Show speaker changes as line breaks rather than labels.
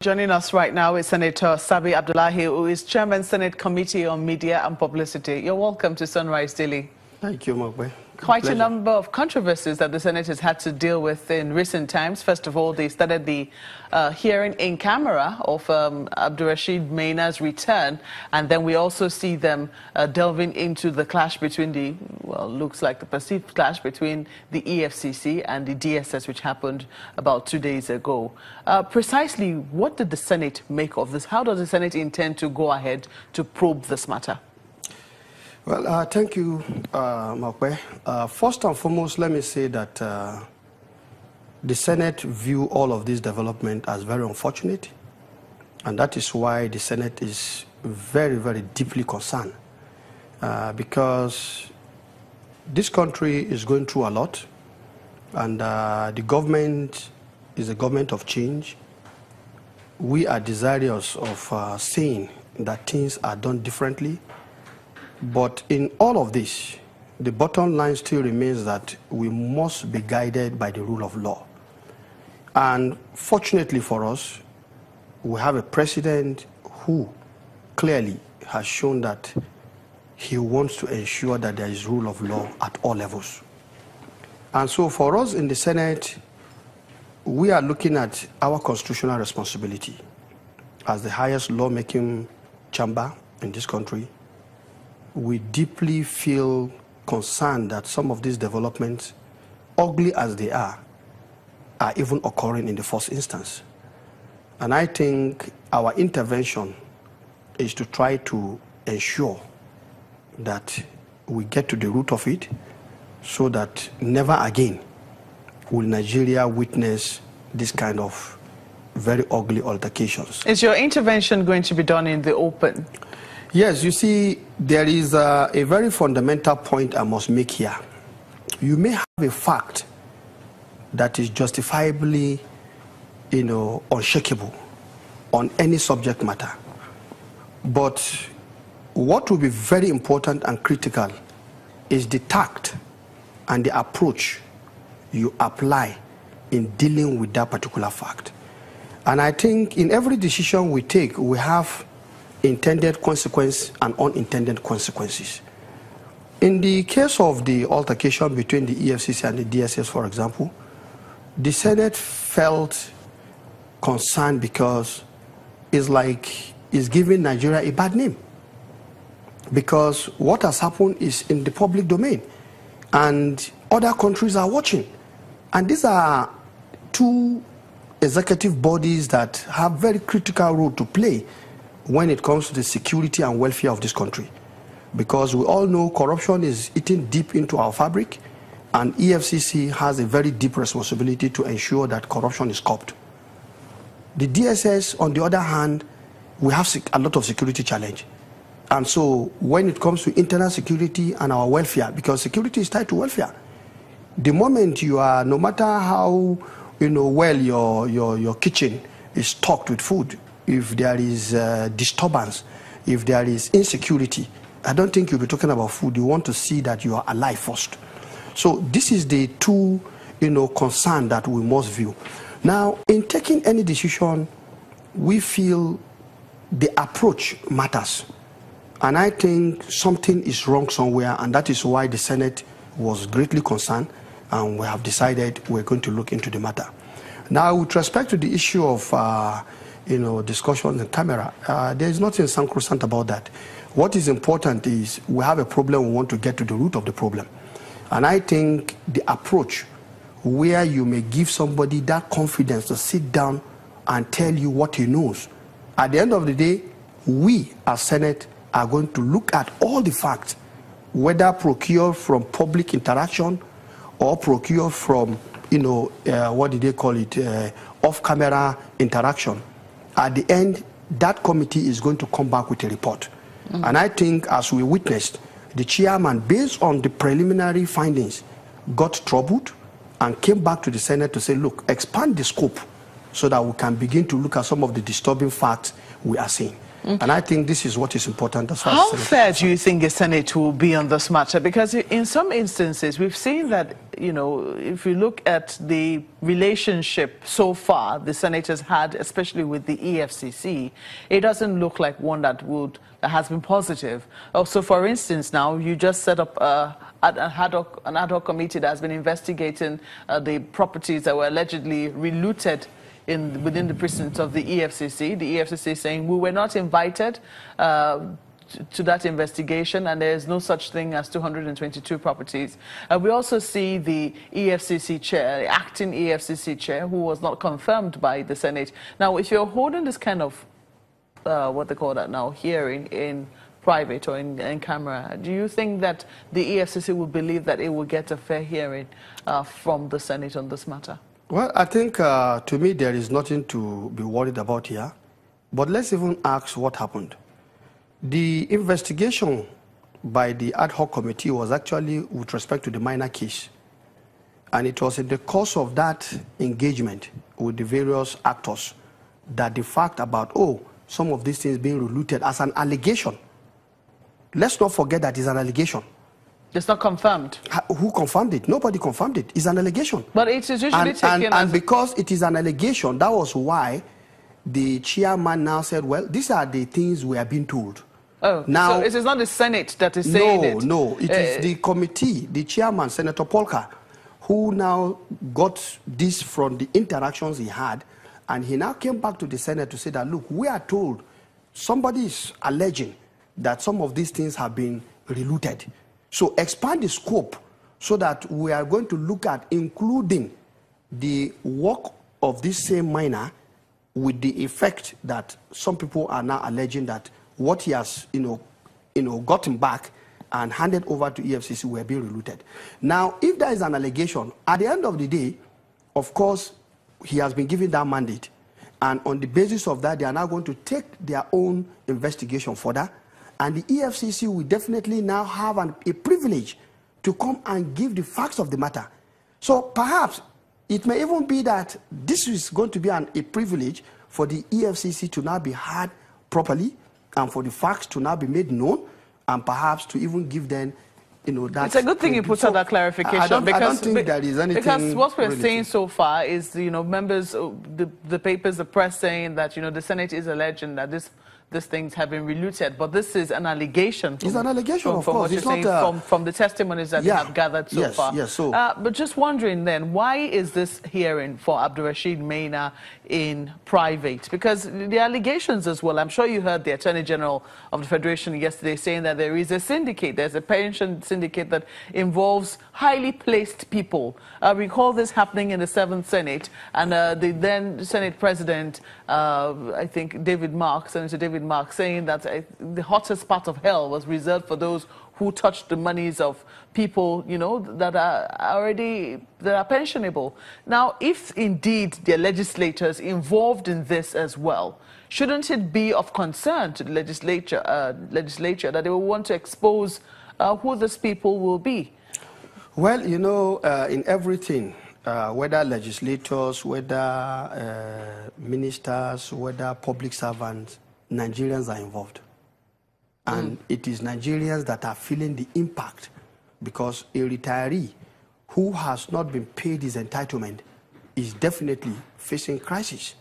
Joining us right now is Senator Sabi Abdullahi, who is Chairman Senate Committee on Media and Publicity. You're welcome to Sunrise Daily.
Thank you, Mogbe.
Quite a number of controversies that the Senate has had to deal with in recent times. First of all, they started the hearing in camera of Abdullahi Maina's return, and then we also see them delving into the clash between the, well, looks like the perceived clash between the EFCC and the DSS, which happened about 2 days ago. Precisely, what did the Senate make of this? How does the Senate intend to go ahead to probe this matter?
Well, thank you, Makwe. First and foremost, let me say that the Senate view all of this development as very unfortunate, and that is why the Senate is very, very deeply concerned, because this country is going through a lot, and the government is a government of change. We are desirous of seeing that things are done differently. But in all of this, the bottom line still remains that we must be guided by the rule of law. And fortunately for us, we have a president who clearly has shown that he wants to ensure that there is rule of law at all levels. And so for us in the Senate, we are looking at our constitutional responsibility as the highest lawmaking chamber in this country. We deeply feel concerned that some of these developments, ugly as they are even occurring in the first instance. And I think our intervention is to try to ensure that we get to the root of it so that never again will Nigeria witness this kind of very ugly altercations. Is your intervention going to be done in the open? Yes, you see, there is a very fundamental point I must make here. You may have a fact that is justifiably, unshakable on any subject matter. But what will be very important and critical is the tact and the approach you apply in dealing with that particular fact. And I think in every decision we take, we have intended consequence and unintended consequences. In the case of the altercation between the EFCC and the DSS, for example, the Senate felt concerned because it's like it's giving Nigeria a bad name. Because what has happened is in the public domain, and other countries are watching. And these are two executive bodies that have very critical role to play when it comes to the security and welfare of this country. Because we all know corruption is eating deep into our fabric, and EFCC has a very deep responsibility to ensure that corruption is curbed. The DSS, on the other hand, we have a lot of security challenge. And so when it comes to internal security and our welfare, because security is tied to welfare, the moment you are, no matter how well your kitchen is stocked with food, if there is disturbance, if there is insecurity, I don't think you'll be talking about food. You want to see that you are alive first. So this is the two, concern that we must view. Now, in taking any decision, we feel the approach matters. And I think something is wrong somewhere, and that is why the Senate was greatly concerned, and we have decided we're going to look into the matter. Now, with respect to the issue of discussions in camera, there is nothing sacrosanct about that. What is important is we have a problem, we want to get to the root of the problem. And I think the approach where you may give somebody that confidence to sit down and tell you what he knows. At the end of the day, we as Senate are going to look at all the facts, whether procured from public interaction or procured from, what did they call it, off-camera interaction. At the end, that committee is going to come back with a report. And I think, as we witnessed, the chairman, based on the preliminary findings, got troubled and came back to the Senate to say, look, expand the scope so that we can begin to look at some of the disturbing facts we are seeing. And I think this is what is important as far
How
as
fair do you think the Senate will be on this matter? Because in some instances, we've seen that, if you look at the relationship so far the Senate has had, especially with the EFCC, it doesn't look like one that has been positive. So, for instance, now you just set up an ad hoc committee that has been investigating the properties that were allegedly relooted within the precincts of the EFCC. The EFCC saying we were not invited to that investigation, and there is no such thing as 222 properties. We also see the EFCC chair, the acting EFCC chair, who was not confirmed by the Senate. Now, if you're holding this kind of what they call that now, hearing in private or in camera, do you think that the EFCC will believe that it will get a fair hearing from the Senate on this matter?
Well, I think to me there is nothing to be worried about here. But let's even ask what happened. The investigation by the ad hoc committee was actually with respect to the Maina case. And it was in the course of that engagement with the various actors that the fact about, some of these things being relooted as an allegation. Let's not forget that it's an allegation.
It's not confirmed.
Who confirmed it? Nobody confirmed it. It's an allegation.
But it is usually taken as...
And because it is an allegation, that was why the chairman now said, well, these are the things we are being told.
Oh, now, so it is not the Senate that is saying it?
No, it is the committee, the chairman, Senator Polka, who now got this from the interactions he had, and he now came back to the Senate to say that, look, we are told somebody is alleging that some of these things have been relooted. So expand the scope so that we are going to look at including the work of this same miner with the effect that some people are now alleging that what he has, gotten back and handed over to EFCC were being relooted. Now, if there is an allegation, at the end of the day, of course, he has been given that mandate. And on the basis of that, they are now going to take their own investigation further. And the EFCC will definitely now have a privilege to come and give the facts of the matter. So perhaps it may even be that this is going to be a privilege for the EFCC to now be heard properly and for the facts to now be made known and perhaps to even give them, that...
It's a good thing you put out that clarification.
I don't think there is anything...
Because what we're saying so far is, members, the papers, the press saying that, the Senate is alleging that these things have been relooted, but this is an allegation.
It's an allegation, of course.
What you're saying, from the testimonies that you have gathered so far.
Yes, so...
but just wondering then, why is this hearing for Abdullahi Maina in private? Because the allegations as well, I'm sure you heard the Attorney General of the Federation yesterday saying that there is a syndicate, there's a pension syndicate that involves highly placed people. We recall this happening in the 7th Senate, and the then Senate President, I think Senator David Mark, saying that the hottest part of hell was reserved for those who touched the monies of people, that are pensionable. Now, if indeed the legislators involved in this as well, shouldn't it be of concern to the legislature that they will want to expose who these people will be?
Well, in everything, whether legislators, whether ministers, whether public servants, Nigerians are involved. And it is Nigerians that are feeling the impact because a retiree who has not been paid his entitlement is definitely facing crisis.